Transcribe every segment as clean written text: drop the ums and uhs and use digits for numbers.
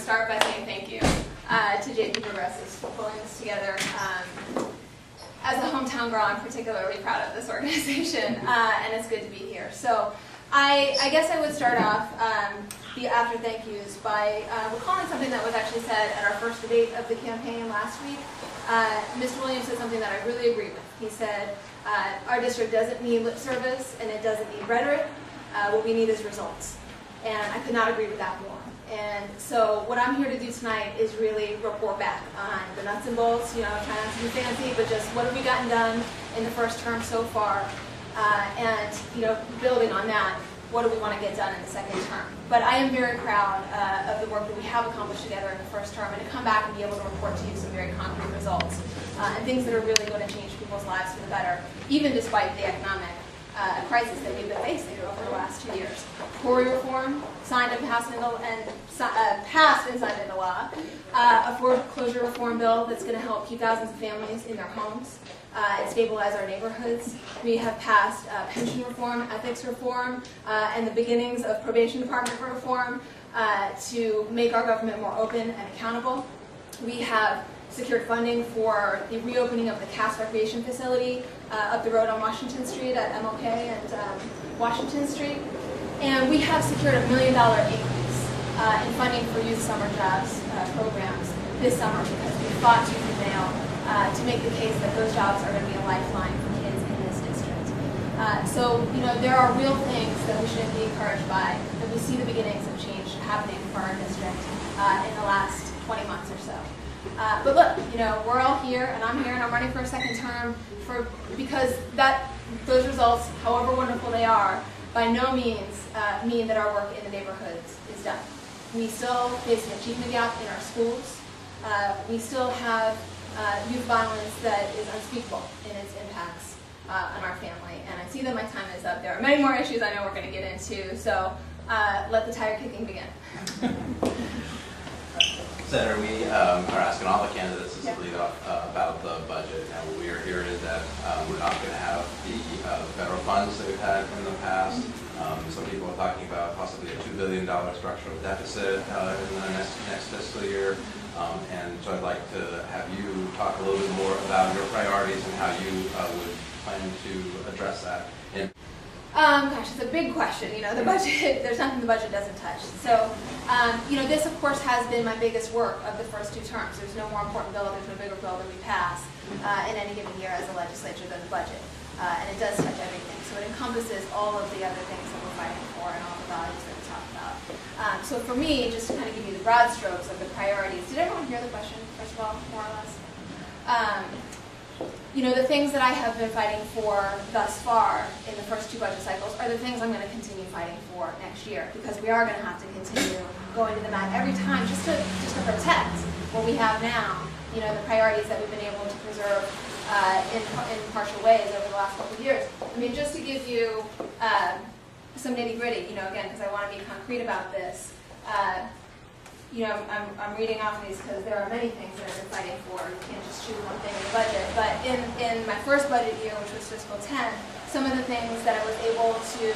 start by saying thank you to JP Progressives for pulling this together. As a hometown girl, I'm particularly proud of this organization, and it's good to be here. So I guess I would start off the after thank yous by recalling something that was actually said at our first debate of the campaign last week. Mr. Williams said something that I really agree with. He said, our district doesn't need lip service and it doesn't need rhetoric. What we need is results. And I could not agree with that more. And so what I'm here to do tonight is really report back on the nuts and bolts, try not to be fancy, but just what have we gotten done in the first term so far, and building on that, what do we want to get done in the second term. But I am very proud of the work that we have accomplished together in the first term, and to come back and be able to report to you some very concrete results, and things that are really going to change people's lives for the better, even despite the economic crisis that we've been facing over the last 2 years. Quarry reform, signed and passed and signed into law. A foreclosure reform bill that's going to help keep thousands of families in their homes and stabilize our neighborhoods. We have passed pension reform, ethics reform, and the beginnings of probation department reform to make our government more open and accountable. We have secured funding for the reopening of the Cass Recreation Facility up the road on Washington Street at MLK and Washington Street. And we have secured $1 million increase in funding for youth summer jobs programs this summer because we fought tooth and nail to make the case that those jobs are going to be a lifeline for kids in this district. So there are real things that we should be encouraged by, that we see the beginnings of change happening for our district in the last 20 months or so. But look, we're all here, and I'm here, and I'm running for a second term because those results, however wonderful they are, by no means mean that our work in the neighborhoods is done. We still face an achievement gap in our schools. We still have youth violence that is unspeakable in its impacts on our family. And I see that my time is up. There are many more issues I know we're going to get into, so let the tire kicking begin. Senator, we are asking all the candidates to lead off about the budget. And what we are hearing is that we're not going to have the federal funds that we've had in the past. Some people are talking about possibly a $2 billion structural deficit in the next fiscal year. And so I'd like to have you talk a little bit more about your priorities and how you would plan to address that. Gosh, it's a big question. The budget, there's nothing the budget doesn't touch. So, this, of course, has been my biggest work of the first 2 terms. There's no more important bill, there's no bigger bill that we pass in any given year as a legislature than the budget. And it does touch everything. So it encompasses all of the other things that we're fighting for and all the values that we talk about. So for me, just to kind of give you the broad strokes of the priorities, did everyone hear the question, first of all, more or less? The things that I have been fighting for thus far in the first 2 budget cycles are the things I'm going to continue fighting for next year, because we are going to have to continue going to the mat every time just to protect what we have now, the priorities that we've been able to preserve in partial ways over the last couple of years. I mean, just to give you some nitty-gritty, again, because I want to be concrete about this, I'm reading off these because there are many things that I've been fighting for. You can't just choose one thing in the budget. But in my first budget year, which was fiscal 10, some of the things that I was able to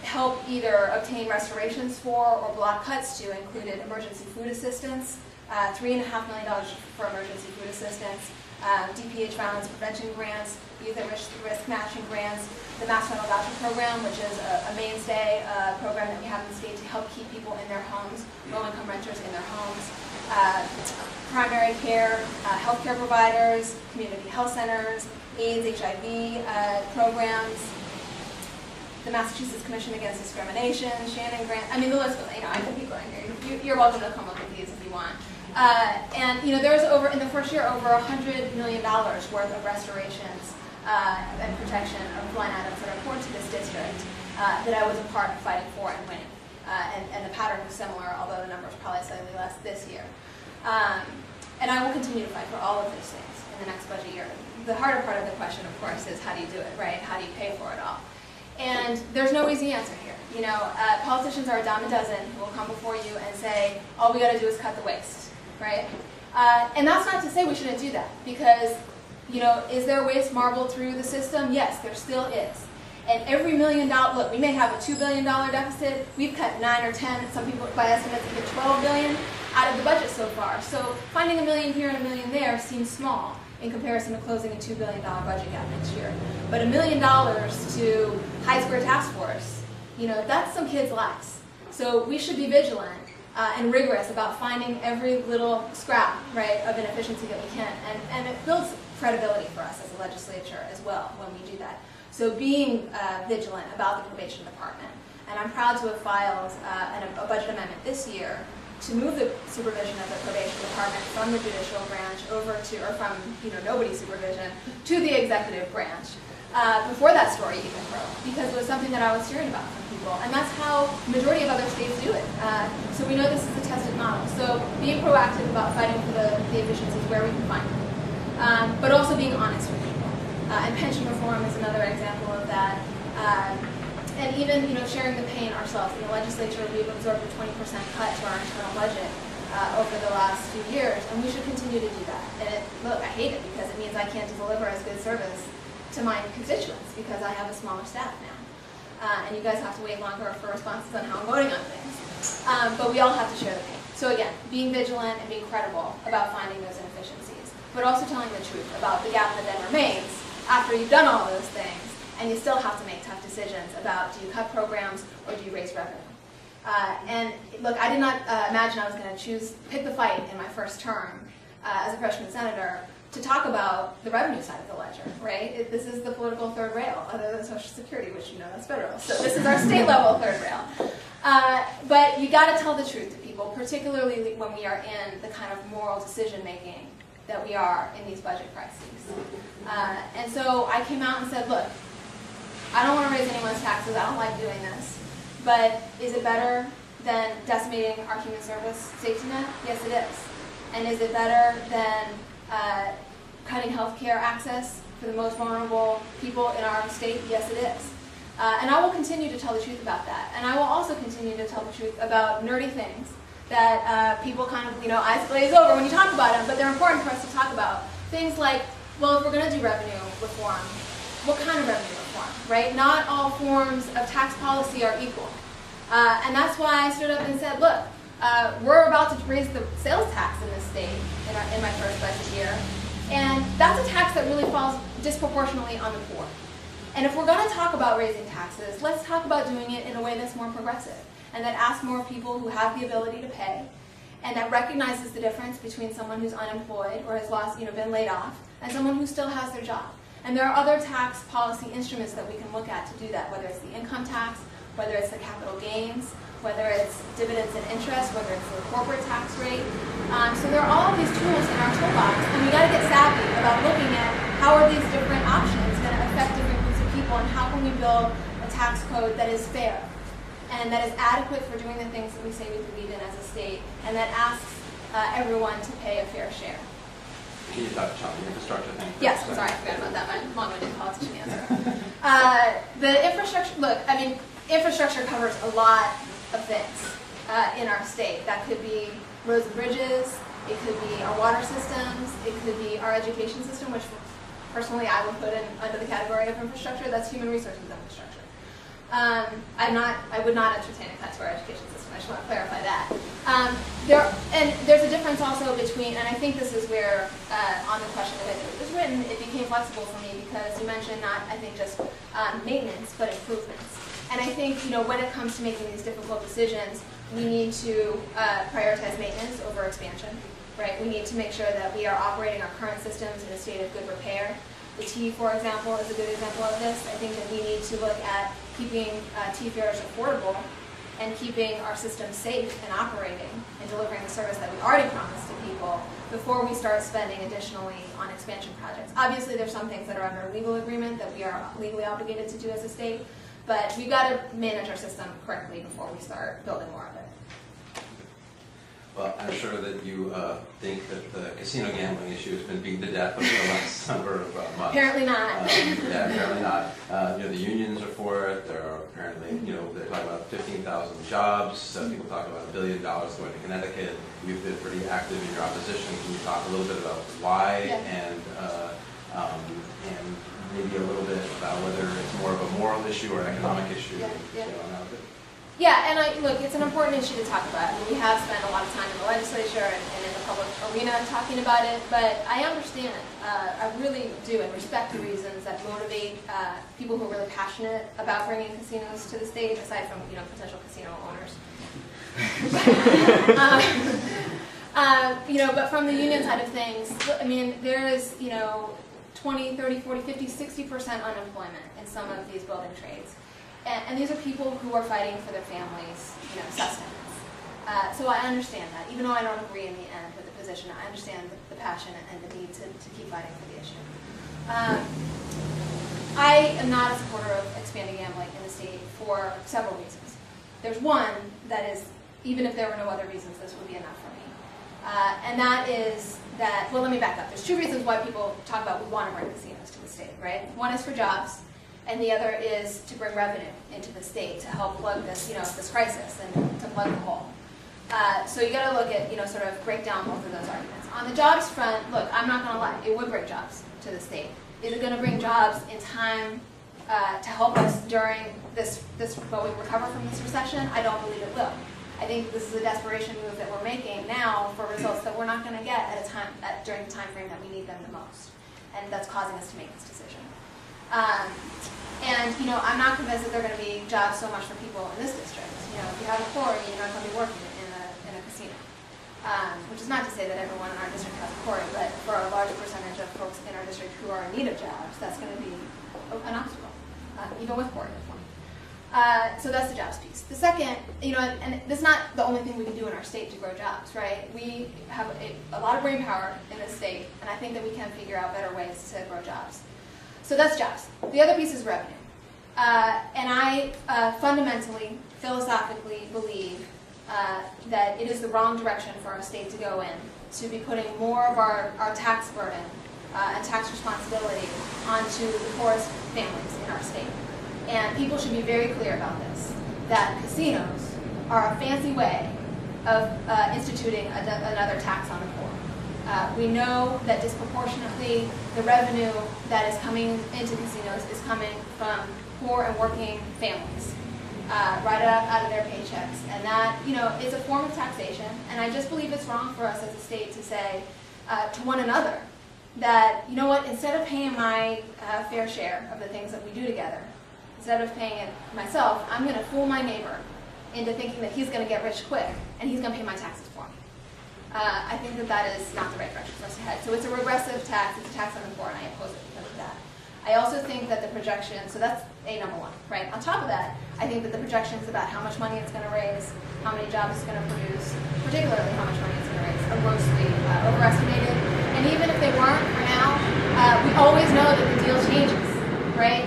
help either obtain restorations for or block cuts to included emergency food assistance, $3.5 million for emergency food assistance, DPH violence prevention grants, youth at risk matching grants, the Mass Rental Voucher Program, which is a mainstay program that we have in the state to help keep people in their homes, low-income renters in their homes, primary care, healthcare providers, community health centers, AIDS, HIV programs, the Massachusetts Commission Against Discrimination, Shannon Grant. I mean, the list goes. I could keep going here. You're welcome to come up with these if you want. And there's in the first year over $100 million worth of restorations and protection of line items that are important to this district that I was a part of fighting for and winning. And the pattern was similar, although the number is probably slightly less this year. And I will continue to fight for all of these things in the next budget year. The harder part of the question, of course, is how do you do it, right? How do you pay for it all? And there's no easy answer here. Politicians are a dime a dozen who will come before you and say, all we got to do is cut the waste, right? And that's not to say we shouldn't do that, because, is there waste marbled through the system? Yes, there still is. And every $1 million, look, we may have a $2 billion deficit. We've cut 9 or 10, some people by estimates even 12 billion out of the budget so far. So finding $1 million here and $1 million there seems small in comparison to closing a $2 billion budget gap next year. But $1 million to High Square Task Force, that's some kids' lives. So we should be vigilant and rigorous about finding every little scrap, right, of inefficiency that we can. And it builds credibility for us as a legislature as well when we do that. So being vigilant about the probation department. And I'm proud to have filed a budget amendment this year to move the supervision of the probation department from the judicial branch over to, or from nobody's supervision, to the executive branch. Before that story even broke, because it was something that I was hearing about from people. And that's how the majority of other states do it. So we know this is a tested model. So being proactive about fighting for the efficiencies where we can find them. But also being honest with people. And pension reform is another example of that. And even sharing the pain ourselves. In the legislature, we've absorbed a 20% cut to our internal budget over the last few years, and we should continue to do that. And look, I hate it because it means I can't deliver as good service to my constituents because I have a smaller staff now. And you guys have to wait longer for responses on how I'm voting on things. But we all have to share the pain. So again, being vigilant and being credible about finding those inefficiencies, but also telling the truth about the gap that then remains after you've done all those things, and you still have to make tough decisions about, do you cut programs or do you raise revenue? And look, I did not imagine I was going to pick the fight in my first term as a freshman senator to talk about the revenue side of the ledger, right? This is the political third rail, other than Social Security, which that's federal. So this is our state level third rail. But you got to tell the truth to people, particularly when we are in the kind of moral decision making that we are in these budget crises. And so I came out and said, look, I don't want to raise anyone's taxes. I don't like doing this. But is it better than decimating our human service safety net? Yes, it is. And is it better than cutting health care access for the most vulnerable people in our state? Yes, it is. And I will continue to tell the truth about that. And I will also continue to tell the truth about nerdy things that people kind of, eyes glaze over when you talk about them, but they're important for us to talk about. Things like, well, if we're going to do revenue reform, what kind of revenue reform, right? Not all forms of tax policy are equal. And that's why I stood up and said, look, we're about to raise the sales tax in this state in my first budget year. And that's a tax that really falls disproportionately on the poor. And if we're going to talk about raising taxes, let's talk about doing it in a way that's more progressive and that asks more people who have the ability to pay and that recognizes the difference between someone who's unemployed or has lost, been laid off and someone who still has their job. And there are other tax policy instruments that we can look at to do that, whether it's the income tax, whether it's the capital gains, whether it's dividends and interest, whether it's the corporate tax rate. So there are all of these tools in our toolbox, and we got to get savvy about looking at how are these different options going to affect different groups of people, and how can we build a tax code that is fair and that is adequate for doing the things that we say we believe in as a state, and that asks everyone to pay a fair share. Can you touch on the infrastructure thing? Yes, I'm sorry, I forgot about that. My long-winded politician answer. The infrastructure, look, infrastructure covers a lot of things in our state. That could be roads and bridges, it could be our water systems, it could be our education system, which personally I would put in under the category of infrastructure. That's human resources infrastructure. I would not entertain a cut to our education system. I just want to clarify that. There's a difference also between, and I think this is where, on the question that it was written, it became flexible for me because you mentioned not, I think, just maintenance, but improvements. And I think, when it comes to making these difficult decisions, we need to prioritize maintenance over expansion, right? We need to make sure that we are operating our current systems in a state of good repair. The T, for example, is a good example of this. I think that we need to look at keeping T fares affordable and keeping our system safe and operating and delivering the service that we already promised to people before we start spending additionally on expansion projects. Obviously, there's some things that are under legal agreement that we are legally obligated to do as a state, but we've got to manage our system correctly before we start building more of it. Well, I'm sure that you think that the casino gambling issue has been beaten to death over the last number of months. Apparently not. Yeah, apparently not. The unions are for it. There are apparently, they're talking about 15,000 jobs. People talk about $1 billion going to Connecticut. You've been pretty active in your opposition. Can you talk a little bit about why and maybe a little bit about whether it's more of a moral issue or an economic issue. Yeah, and look, it's an important issue to talk about. I mean, we have spent a lot of time in the legislature and in the public arena talking about it, but I understand, I really do, and respect the reasons that motivate people who are really passionate about bringing casinos to the state, aside from, potential casino owners. But from the union side of things, I mean, there is, 20, 30, 40, 50, 60% unemployment in some of these building trades. And these are people who are fighting for their families, sustenance. So I understand that. Even though I don't agree in the end with the position, I understand the passion and the need to keep fighting for the issue. I am not a supporter of expanding gambling in the state for several reasons. There's one that is, even if there were no other reasons, this would be enough for me. And that is that, well, let me back up. There's two reasons why people talk about we want to bring casinos to the state, right? One is for jobs, and the other is to bring revenue into the state to help plug this, this crisis and to plug the hole. So you got to look at, sort of break down both of those arguments. On the jobs front, look, I'm not going to lie, it would bring jobs to the state. Is it going to bring jobs in time to help us during this while we recover from this recession? I don't believe it will. I think this is a desperation move that we're making now for results that we're not going to get at a time during the time frame that we need them the most, and that's causing us to make this decision. I'm not convinced that there are going to be jobs so much for people in this district. If you have a quarry, you're not going to be working in a casino. Which is not to say that everyone in our district has a quarry, but for a large percentage of folks in our district who are in need of jobs, that's going to be an obstacle, even with quarry reform. So that's the jobs piece. The second, and this is not the only thing we can do in our state to grow jobs, right? We have a lot of brain power in this state, and I think that we can figure out better ways to grow jobs. So that's jobs. The other piece is revenue. And I fundamentally, philosophically believe that it is the wrong direction for our state to go in, to be putting more of our tax burden and tax responsibility onto the poorest families in our state. And people should be very clear about this, that casinos are a fancy way of instituting another tax on the poor. We know that disproportionately the revenue that is coming into casinos is coming from poor and working families, right out of their paychecks. And that, is a form of taxation. And I just believe it's wrong for us as a state to say to one another that, instead of paying my fair share of the things that we do together, instead of paying it myself, I'm going to fool my neighbor into thinking that he's going to get rich quick and he's going to pay my taxes for me. I think that is not the right direction for us to head. So it's a regressive tax, it's a tax on the poor, and I oppose it because of that. I also think that the projection, so that's number one, right? On top of that, I think that the projections about how much money it's going to raise, how many jobs it's going to produce, particularly how much money it's going to raise, are grossly overestimated. And even if they weren't for now, we always know that the deal changes, right?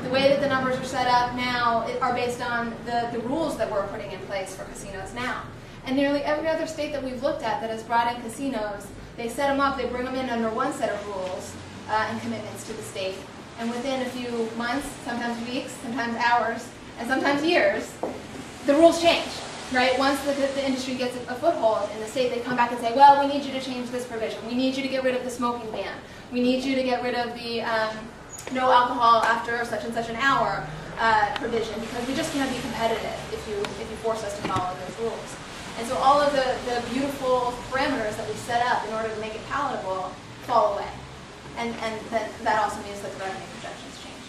The way that the numbers are set up now are based on the rules that we're putting in place for casinos now. And nearly every other state that we've looked at that has brought in casinos, they set them up, they bring them in under one set of rules and commitments to the state. And within a few months, sometimes weeks, sometimes hours, and sometimes years, the rules change, right? Once the industry gets a foothold in the state, they come back and say, well, we need you to change this provision. We need you to get rid of the smoking ban. We need you to get rid of the no alcohol after such and such an hour provision, because we just can't be competitive if you force us to follow those rules. And so all of the beautiful parameters that we set up in order to make it palatable fall away. And then that also means that the revenue projections change.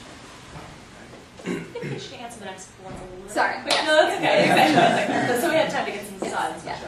I think we should answer the next one. Sorry. No, that's okay. Exactly. So we have time to get some slides. Yeah.